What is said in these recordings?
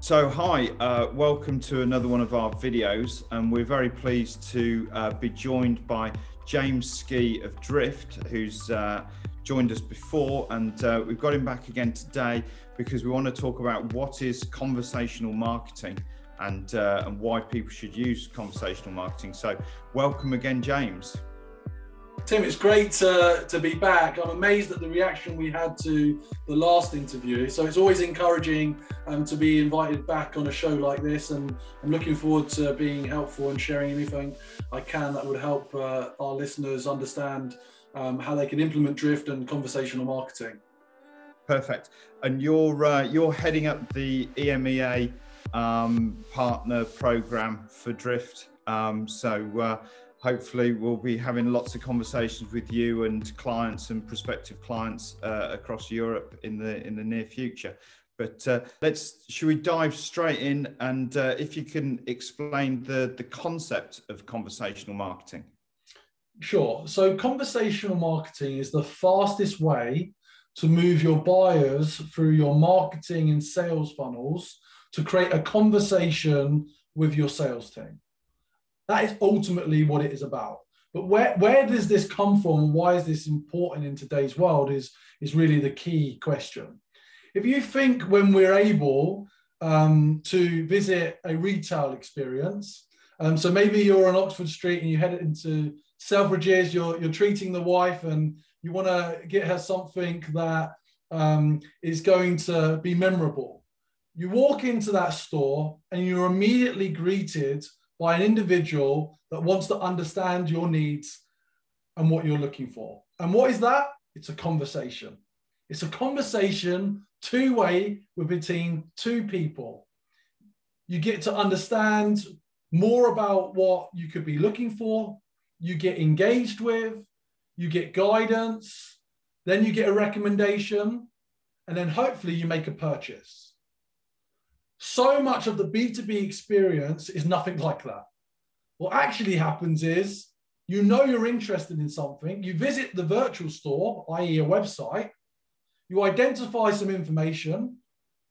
So hi, welcome to another one of our videos, and we're very pleased to be joined by James Ski of Drift, who's joined us before, and we've got him back again today because we want to talk about what is conversational marketing and why people should use conversational marketing. So welcome again, James. Tim, it's great to be back. I'm amazed at the reaction we had to the last interview. So it's always encouraging to be invited back on a show like this, and I'm looking forward to being helpful and sharing anything I can that would help our listeners understand how they can implement Drift and conversational marketing. Perfect. And you're heading up the EMEA partner program for Drift. Hopefully we'll be having lots of conversations with you and clients and prospective clients across Europe in the near future. But should we dive straight in, and if you can explain the concept of conversational marketing? Sure. So conversational marketing is the fastest way to move your buyers through your marketing and sales funnels to create a conversation with your sales team. That is ultimately what it is about. But where does this come from? Why is this important in today's world is really the key question. If you think when we're able to visit a retail experience, so maybe you're on Oxford Street and you head into Selfridges, you're treating the wife and you want to get her something that is going to be memorable. You walk into that store and you're immediately greeted by an individual that wants to understand your needs and what you're looking for. And what is that? It's a conversation. It's a conversation two-way between two people. You get to understand more about what you could be looking for. You get engaged with, you get guidance, then you get a recommendation, and then hopefully you make a purchase. So much of the B2B experience is nothing like that. What actually happens is, you know you're interested in something, you visit the virtual store, i.e. a website, you identify some information,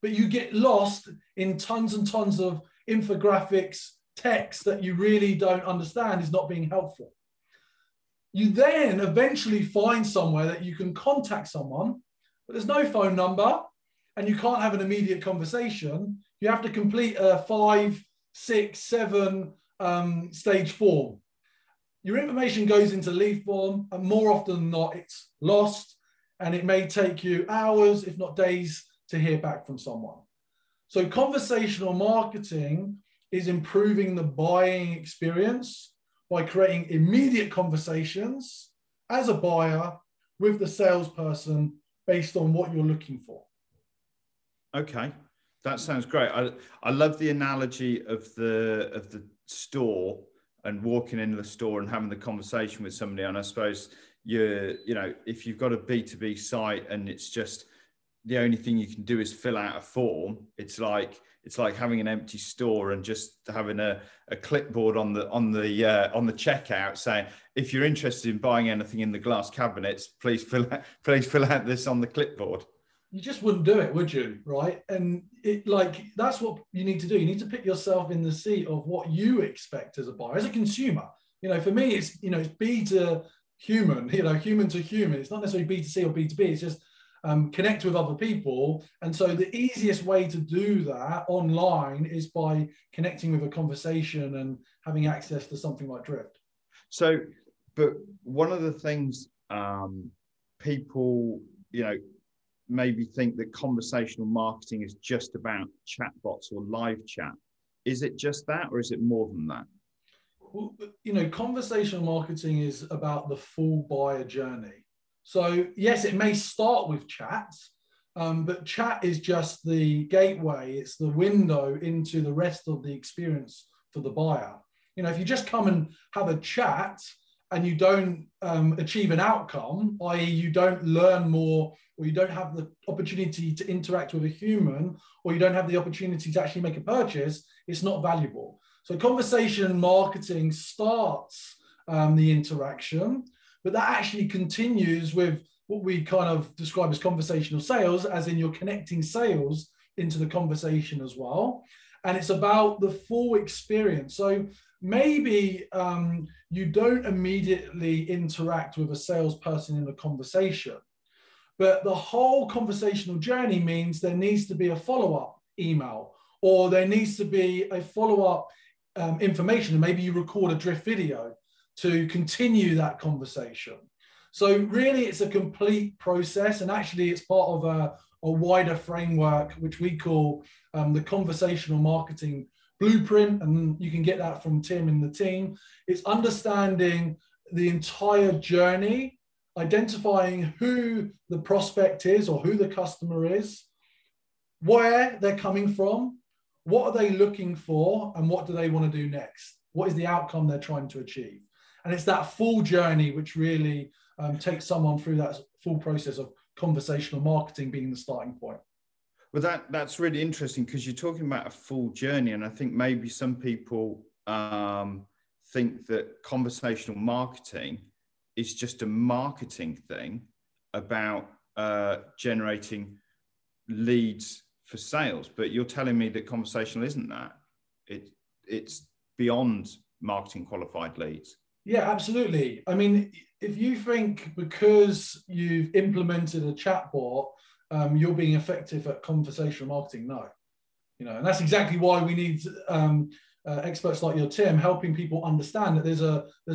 but you get lost in tons and tons of infographics, text that you really don't understand is not being helpful. You then eventually find somewhere that you can contact someone, but there's no phone number and you can't have an immediate conversation. You have to complete a 5, 6, 7 stage form. Your information goes into lead form, and more often than not, it's lost, and it may take you hours, if not days, to hear back from someone. So conversational marketing is improving the buying experience by creating immediate conversations as a buyer with the salesperson based on what you're looking for. Okay. That sounds great. I love the analogy of the store and walking into the store and having the conversation with somebody. And I suppose if you've got a B2B site and it's just the only thing you can do is fill out a form, it's like having an empty store and just having a clipboard on the checkout saying, if you're interested in buying anything in the glass cabinets, please fill out this on the clipboard. You just wouldn't do it, would you? Right? And that's what you need to do. You need to put yourself in the seat of what you expect as a buyer, as a consumer. For me, it's B to human, human to human. It's not necessarily B to C or B to B. It's just connect with other people. And so the easiest way to do that online is by connecting with a conversation and having access to something like Drift. So, but one of the things people, maybe think that conversational marketing is just about chatbots or live chat. Is it just that, or is it more than that? Well, conversational marketing is about the full buyer journey. So yes, it may start with chat, but chat is just the gateway. It's the window into the rest of the experience for the buyer. If you just come and have a chat and you don't achieve an outcome, i.e. you don't learn more, or you don't have the opportunity to interact with a human, or you don't have the opportunity to actually make a purchase, it's not valuable. So conversation marketing starts the interaction, but that actually continues with what we kind of describe as conversational sales, as in you're connecting sales into the conversation as well. And it's about the full experience. So maybe you don't immediately interact with a salesperson in a conversation, but the whole conversational journey means there needs to be a follow-up email, or there needs to be a follow-up information, and maybe you record a drift video to continue that conversation. So really it's a complete process, and actually it's part of a wider framework which we call the conversational marketing blueprint, and you can get that from Tim and the team. It's understanding the entire journey, identifying who the prospect is or who the customer is, where they're coming from, what are they looking for, and what do they want to do next? What is the outcome they're trying to achieve? And it's that full journey which really takes someone through that full process of conversational marketing being the starting point. Well, that's really interesting, because you're talking about a full journey, and I think maybe some people think that conversational marketing is just a marketing thing about generating leads for sales. But you're telling me that conversational isn't that. It's beyond marketing qualified leads. Yeah, absolutely. I mean, if you think because you've implemented a chatbot, you're being effective at conversational marketing, no. And that's exactly why we need experts like your Tim helping people understand that there's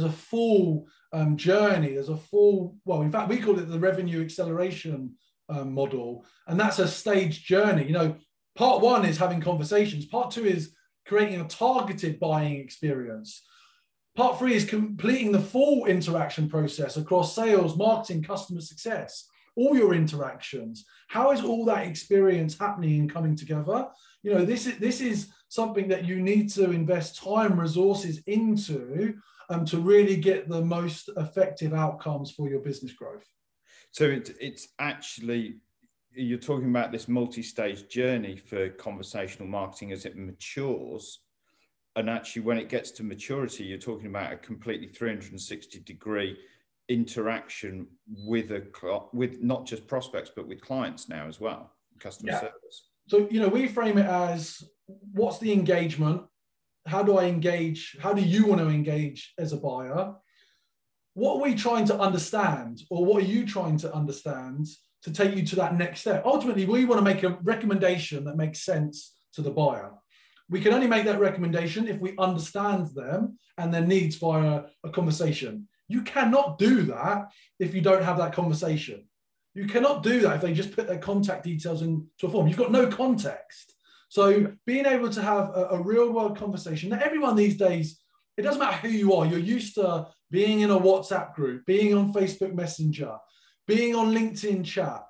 a full journey. There's a full, well, in fact, we call it the revenue acceleration model, and that's a staged journey. Part one is having conversations. Part two is creating a targeted buying experience. Part three is completing the full interaction process across sales, marketing, customer success, all your interactions. How is all that experience happening and coming together? This is something that you need to invest time, resources into to really get the most effective outcomes for your business growth. So it's actually, you're talking about this multi-stage journey for conversational marketing as it matures. And actually, when it gets to maturity, you're talking about a completely 360-degree interaction with not just prospects, but with clients now as well, customer service. So, we frame it as, what's the engagement? How do I engage? How do you want to engage as a buyer? What are we trying to understand, or what are you trying to understand to take you to that next step? Ultimately, we want to make a recommendation that makes sense to the buyer. We can only make that recommendation if we understand them and their needs via a conversation. You cannot do that if you don't have that conversation. You cannot do that if they just put their contact details into a form. You've got no context. So being able to have a real world conversation, that everyone these days, it doesn't matter who you are, you're used to being in a WhatsApp group, being on Facebook Messenger, being on LinkedIn chat.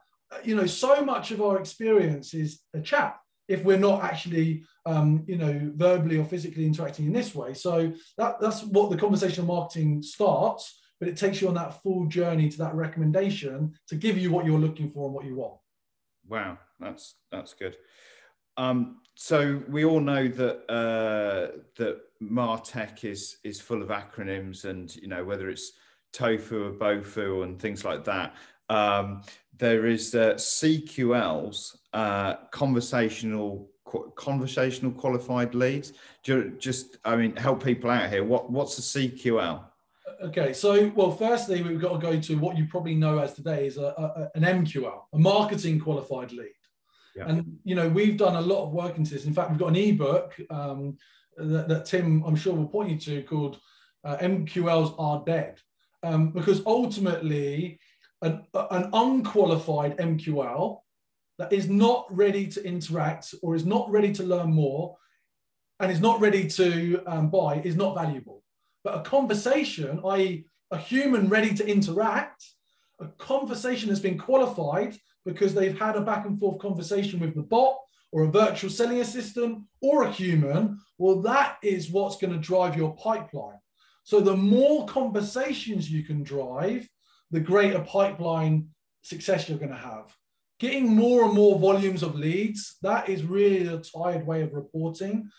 So much of our experience is a chat if we're not actually, verbally or physically interacting in this way. So that's what the conversational marketing starts, but it takes you on that full journey to that recommendation to give you what you're looking for and what you want. Wow, that's good. So we all know that MarTech is full of acronyms, and whether it's TOFU or BOFU and things like that. There is CQLs, conversational qualified leads. Help people out here. What's a CQL? Okay, so firstly, we've got to go to what you probably know as today is an MQL, a marketing qualified lead. Yeah. And we've done a lot of work into this. In fact, we've got an ebook that Tim, I'm sure, will point you to, called MQLs Are Dead, because ultimately, an unqualified MQL that is not ready to interact, or is not ready to learn more, and is not ready to buy, is not valuable. But a conversation, i.e. a human ready to interact, a conversation has been qualified because they've had a back and forth conversation with the bot or a virtual selling assistant or a human, well, that is what's going to drive your pipeline. So the more conversations you can drive, the greater pipeline success you're going to have. Getting more and more volumes of leads, that is really the tired way of reporting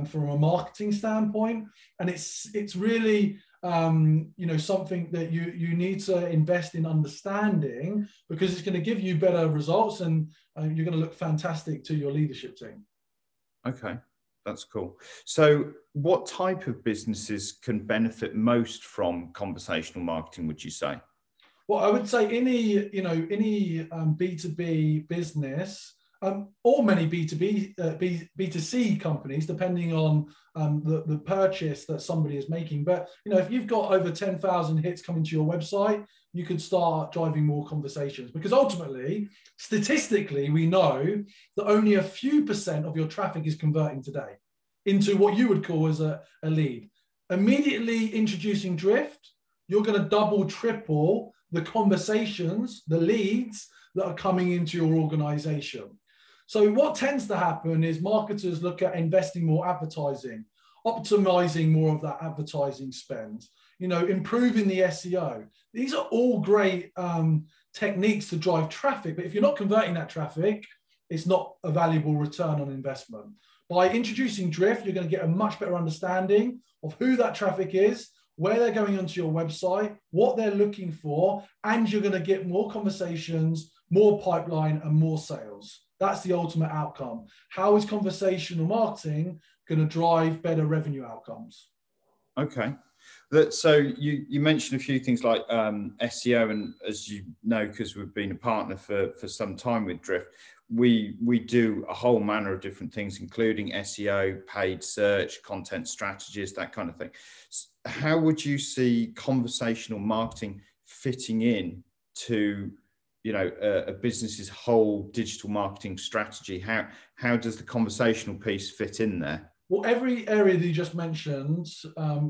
from a marketing standpoint. And it's really something that you need to invest in understanding, because it's going to give you better results, and you're going to look fantastic to your leadership team. Okay, that's cool. So what type of businesses can benefit most from conversational marketing, would you say? Well, I would say any B2B business, or many B2B, B2C companies, depending on the purchase that somebody is making. But, if you've got over 10,000 hits coming to your website, you could start driving more conversations, because ultimately, statistically, we know that only a few % of your traffic is converting today into what you would call as a lead. Immediately introducing Drift, you're going to double, triple the conversations, the leads that are coming into your organization. So what tends to happen is marketers look at investing more advertising, optimizing more of that advertising spend, improving the SEO. These are all great techniques to drive traffic, but if you're not converting that traffic, it's not a valuable return on investment. By introducing Drift, you're going to get a much better understanding of who that traffic is, where they're going onto your website, what they're looking for, and you're going to get more conversations, more pipeline, and more sales. That's the ultimate outcome. How is conversational marketing going to drive better revenue outcomes? Okay. So you mentioned a few things like SEO, and as you know, because we've been a partner for some time with Drift, we do a whole manner of different things, including SEO, paid search, content strategies, that kind of thing. How would you see conversational marketing fitting in to a business's whole digital marketing strategy? How does the conversational piece fit in there? Well, every area that you just mentioned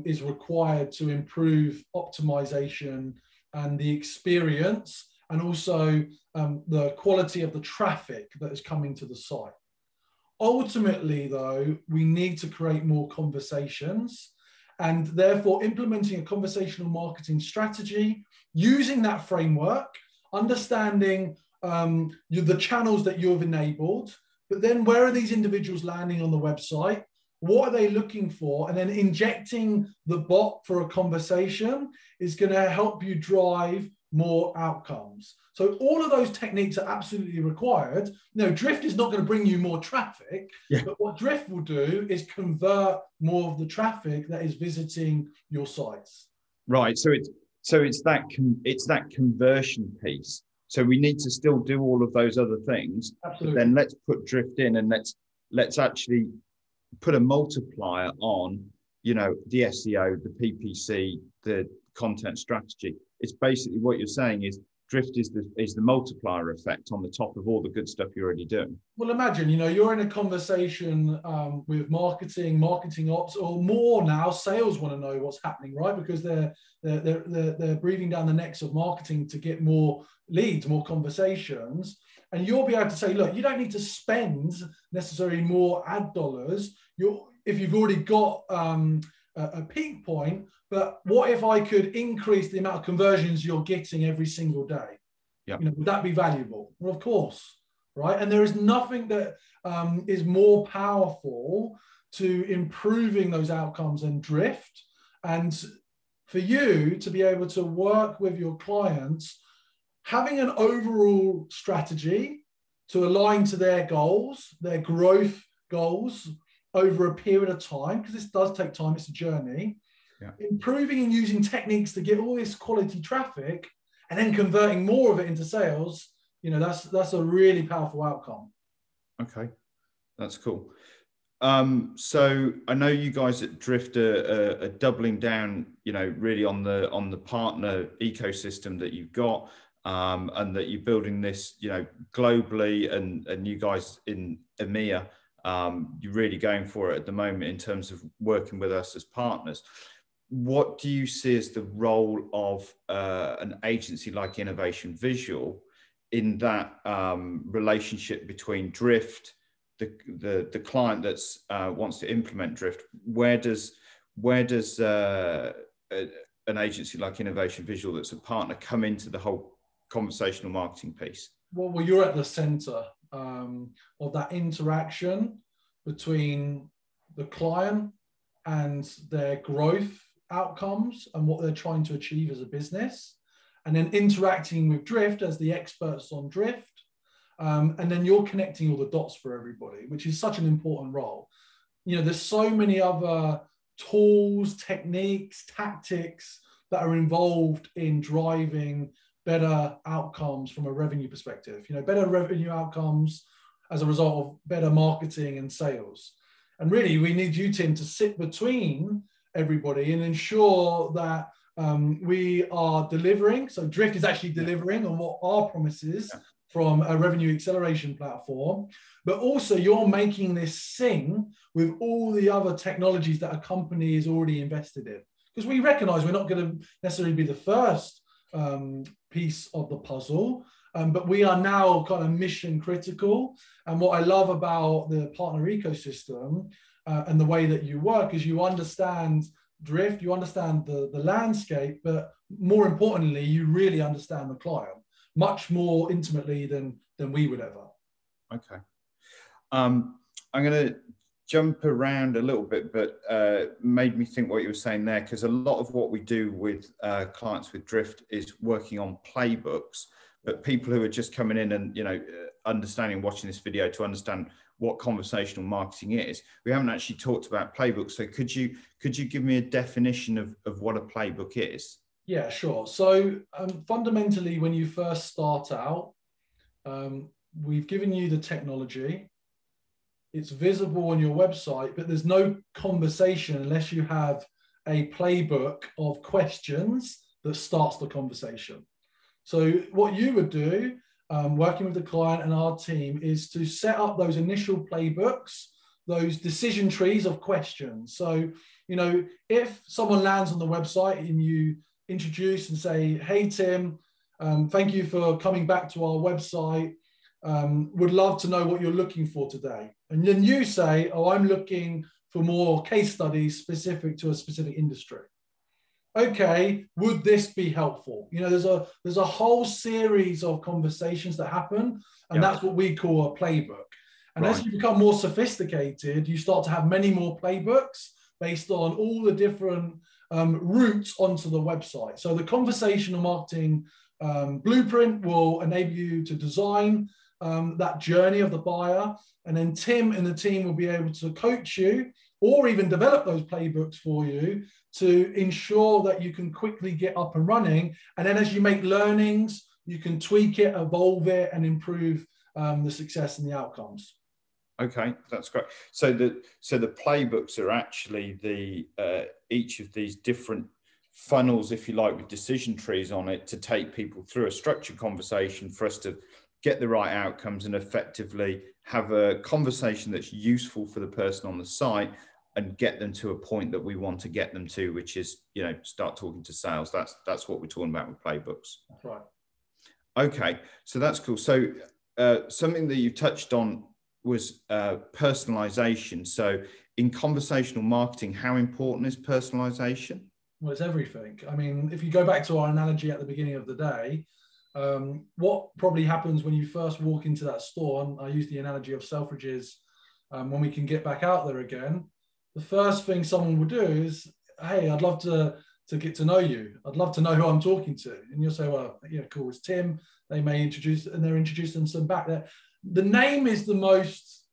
is required to improve optimization and the experience, and also the quality of the traffic that is coming to the site. Ultimately, though, we need to create more conversations, and therefore implementing a conversational marketing strategy, using that framework, understanding the channels that you've enabled, but then where are these individuals landing on the website? What are they looking for? And then injecting the bot for a conversation is going to help you drive more outcomes. So all of those techniques are absolutely required. Drift is not going to bring you more traffic, but what Drift will do is convert more of the traffic that is visiting your sites. Right. So it's that conversion piece. So we need to still do all of those other things. Absolutely. But then let's put Drift in, and let's actually put a multiplier on, the SEO, the PPC, the content strategy. It's basically what you're saying is Drift is the multiplier effect on the top of all the good stuff you're already doing. Well, imagine, you're in a conversation with marketing ops, or more now, sales want to know what's happening, right? Because they're breathing down the necks of marketing to get more leads, more conversations. And you'll be able to say, look, you don't need to spend necessarily more ad dollars. If you've already got a peak point, but what if I could increase the amount of conversions you're getting every single day? Yeah. Would that be valuable? Well, of course, right? And there is nothing that is more powerful to improving those outcomes than Drift. And for you to be able to work with your clients, having an overall strategy to align to their goals, their growth goals over a period of time, because this does take time, it's a journey. Yeah. Improving and using techniques to get all this quality traffic and then converting more of it into sales, that's a really powerful outcome. Okay, that's cool. So I know you guys at Drift are doubling down, really on the partner ecosystem that you've got, and that you're building this, globally, and you guys in EMEA, you're really going for it at the moment in terms of working with us as partners. What do you see as the role of an agency like Innovation Visual in that relationship between Drift, the client that's wants to implement Drift? Where does an agency like Innovation Visual that's a partner come into the whole conversational marketing piece? Well, you're at the center of that interaction between the client and their growth outcomes and what they're trying to achieve as a business, and then interacting with Drift as the experts on Drift. And then you're connecting all the dots for everybody, which is such an important role. You know, there's so many other tools, techniques, tactics that are involved in driving better outcomes from a revenue perspective. You know, better revenue outcomes as a result of better marketing and sales. And really, we need you, Tim, to sit between everybody and ensure that we are delivering. So Drift is actually delivering on what our promise is from a revenue acceleration platform, but also you're making this sing with all the other technologies that a company is already invested in. Because we recognize we're not going to necessarily be the first piece of the puzzle, but we are now kind of mission critical. And what I love about the partner ecosystem and the way that you work is you understand Drift, you understand the landscape, but more importantly, you really understand the client much more intimately than we would ever. Okay. I'm going to jump around a little bit, but made me think what you were saying there, because a lot of what we do with clients with Drift is working on playbooks, but people who are just coming in and, you know, understanding, watching this video to understand what conversational marketing is, we haven't actually talked about playbooks. So could you give me a definition of what a playbook is? Yeah, sure. So fundamentally, when you first start out, we've given you the technology. It's visible on your website, but there's no conversation unless you have a playbook of questions that starts the conversation. So what you would do, working with the client and our team, is to set up those initial playbooks, those decision trees of questions. So, you know, if someone lands on the website and you introduce and say, hey, Tim, thank you for coming back to our website. Would love to know what you're looking for today. And then you say, oh, I'm looking for more case studies specific to a specific industry. Okay, would this be helpful? You know, there's a whole series of conversations that happen, and that's what we call a playbook. And as you become more sophisticated, you start to have many more playbooks based on all the different routes onto the website. So the conversational marketing blueprint will enable you to design that journey of the buyer. And then Tim and the team will be able to coach you or even develop those playbooks for you to ensure that you can quickly get up and running. And then as you make learnings, you can tweak it, evolve it, and improve the success and the outcomes. Okay, that's great. So the playbooks are actually the each of these different funnels, if you like, with decision trees on it to take people through a structured conversation for us to get the right outcomes and effectively have a conversation that's useful for the person on the site and get them to a point that we want to get them to, which is, you know, start talking to sales. That's what we're talking about with playbooks. That's right. Okay, so that's cool. So something that you touched on was personalization. So in conversational marketing, how important is personalization? Well, it's everything. I mean, if you go back to our analogy at the beginning of the day, what probably happens when you first walk into that store, and I use the analogy of Selfridges, when we can get back out there again, the first thing someone will do is, hey, I'd love to get to know you. I'd love to know who I'm talking to. And you'll say, well, yeah, cool, it's Tim. They may introduce, and they're introducing them back there. The name is the most,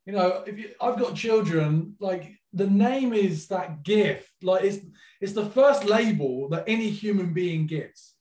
you know, I've got children, like the name is that gift. Like it's the first label that any human being gets.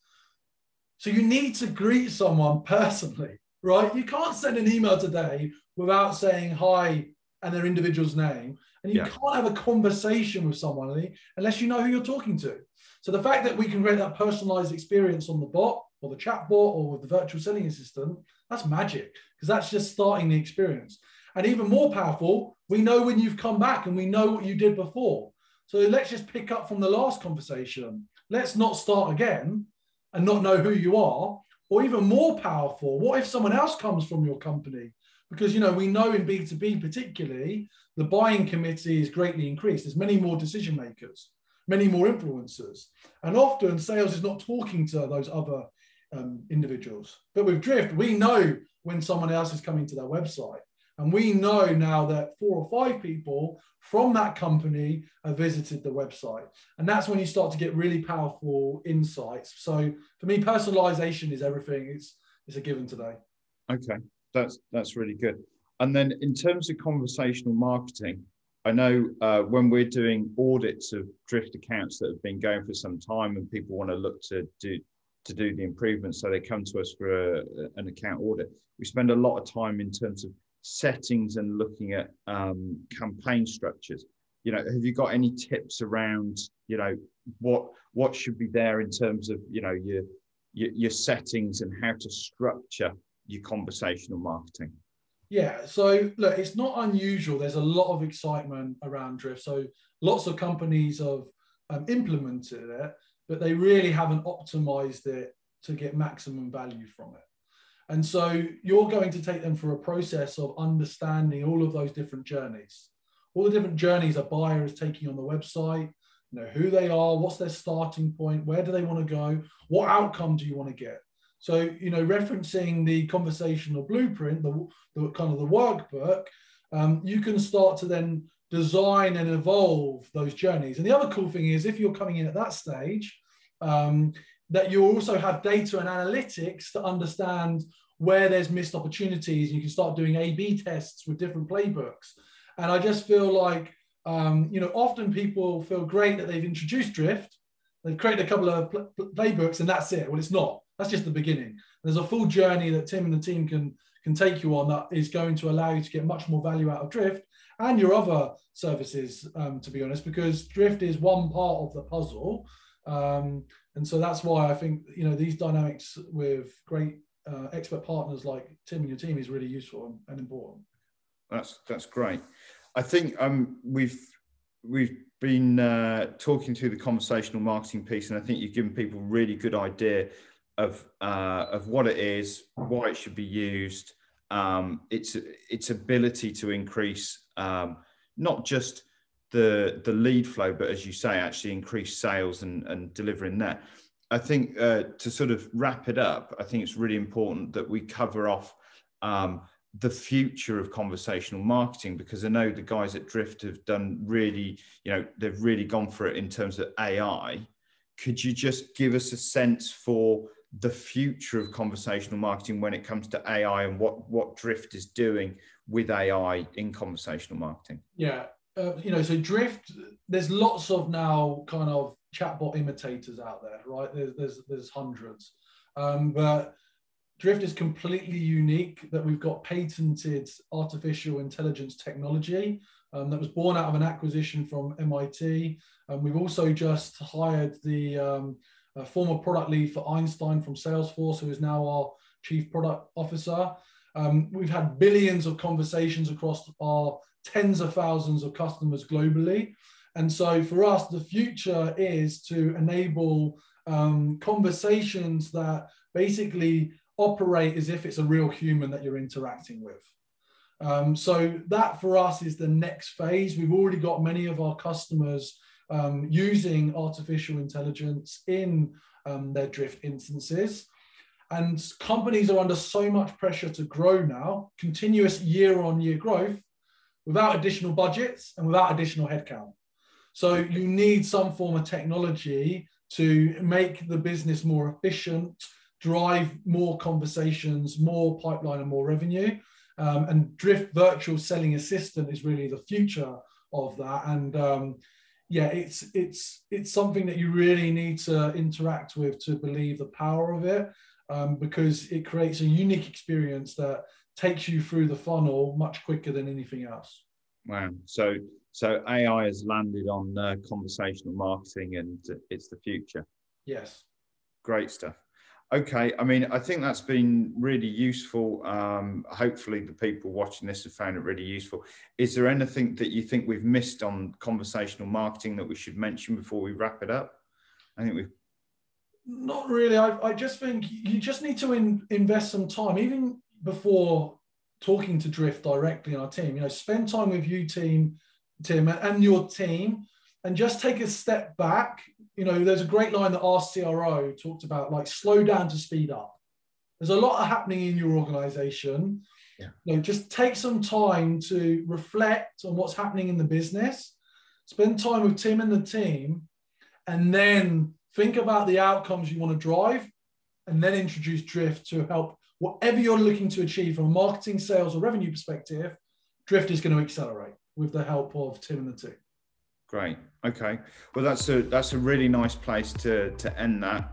So you need to greet someone personally, right? You can't send an email today without saying hi and their individual's name. And you can't have a conversation with someone unless you know who you're talking to. So the fact that we can create that personalized experience on the bot or the chatbot or with the virtual selling assistant, that's magic, because that's just starting the experience. And even more powerful, we know when you've come back and we know what you did before. So let's just pick up from the last conversation. Let's not start again and not know who you are. Or even more powerful, what if someone else comes from your company? Because, you know, we know in B2B particularly, the buying committee is greatly increased. There's many more decision makers, many more influencers. And often sales is not talking to those other individuals. But with Drift, we know when someone else is coming to their website. And we know now that 4 or 5 people from that company have visited the website. And that's when you start to get really powerful insights. So for me, personalization is everything. It's a given today. Okay, that's really good. And then in terms of conversational marketing, I know when we're doing audits of Drift accounts that have been going for some time and people want to look to do the improvements, so they come to us for an account audit, we spend a lot of time in terms of settings and looking at campaign structures. You know, have you got any tips around, you know, what should be there in terms of, you know, your settings and how to structure your conversational marketing? Yeah, so look, it's not unusual. There's a lot of excitement around Drift. So lots of companies have implemented it, but they really haven't optimized it to get maximum value from it. And so you're going to take them through a process of understanding all of those different journeys. All the different journeys a buyer is taking on the website, you know, who they are, what's their starting point, where do they want to go, what outcome do you want to get? So, you know, referencing the conversational blueprint, the kind of the workbook, you can start to then design and evolve those journeys. And the other cool thing is if you're coming in at that stage, that you also have data and analytics to understand where there's missed opportunities. You can start doing A/B tests with different playbooks. And I just feel like, you know, often people feel great that they've introduced Drift, they've created a couple of playbooks and that's it. Well, it's not. That's just the beginning. There's a full journey that Tim and the team can take you on that is going to allow you to get much more value out of Drift and your other services, to be honest, because Drift is one part of the puzzle. And so that's why I think, you know, these dynamics with great expert partners like Tim and your team is really useful and important. That's great. I think we've been talking through the conversational marketing piece, and I think you've given people a really good idea of what it is, why it should be used, its ability to increase not just the lead flow, but as you say, actually increase sales and delivering that. I think to sort of wrap it up, I think it's really important that we cover off the future of conversational marketing, because I know the guys at Drift have done really, you know, they've really gone for it in terms of AI. Could you just give us a sense for the future of conversational marketing when it comes to AI and what Drift is doing with AI in conversational marketing? Yeah. You know, so Drift, there's lots of now kind of chatbot imitators out there, right? There's hundreds. But Drift is completely unique that we've got patented artificial intelligence technology that was born out of an acquisition from MIT. We've also just hired the former product lead for Einstein from Salesforce, who is now our chief product officer. We've had billions of conversations across our tens of thousands of customers globally. And so for us, the future is to enable conversations that basically operate as if it's a real human that you're interacting with. So that for us is the next phase. We've already got many of our customers using artificial intelligence in their Drift instances. And companies are under so much pressure to grow now, continuous year-on-year growth, without additional budgets and without additional headcount. So you need some form of technology to make the business more efficient, drive more conversations, more pipeline and more revenue. And Drift Virtual Selling Assistant is really the future of that. And yeah, it's something that you really need to interact with to believe the power of it, because it creates a unique experience that takes you through the funnel much quicker than anything else. Wow. So AI has landed on conversational marketing and it's the future. Yes. Great stuff. Okay. I mean, I think that's been really useful. Hopefully the people watching this have found it really useful. Is there anything that you think we've missed on conversational marketing that we should mention before we wrap it up? I think we've... Not really. I just think you just need to invest some time, even before talking to Drift directly in our team. You know, spend time with you, Tim, and your team, and just take a step back. You know, there's a great line that our CRO talked about, like slow down to speed up. There's a lot happening in your organization. Yeah. You know, just take some time to reflect on what's happening in the business, spend time with Tim and the team, and then think about the outcomes you want to drive, and then introduce Drift to help whatever you're looking to achieve from a marketing, sales, or revenue perspective. Drift is going to accelerate with the help of Tim and the team. Great. Okay. Well, that's a really nice place to end that.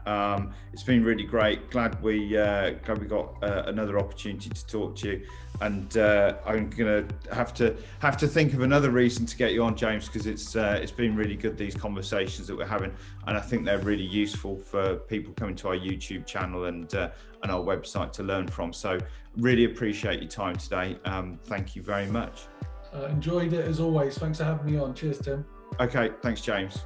It's been really great. Glad we got another opportunity to talk to you. And I'm gonna have to think of another reason to get you on, James, because it's been really good, these conversations that we're having, and I think they're really useful for people coming to our YouTube channel and our website to learn from. So really appreciate your time today. Thank you very much. Enjoyed it as always. Thanks for having me on. Cheers, Tim. Okay, thanks, James.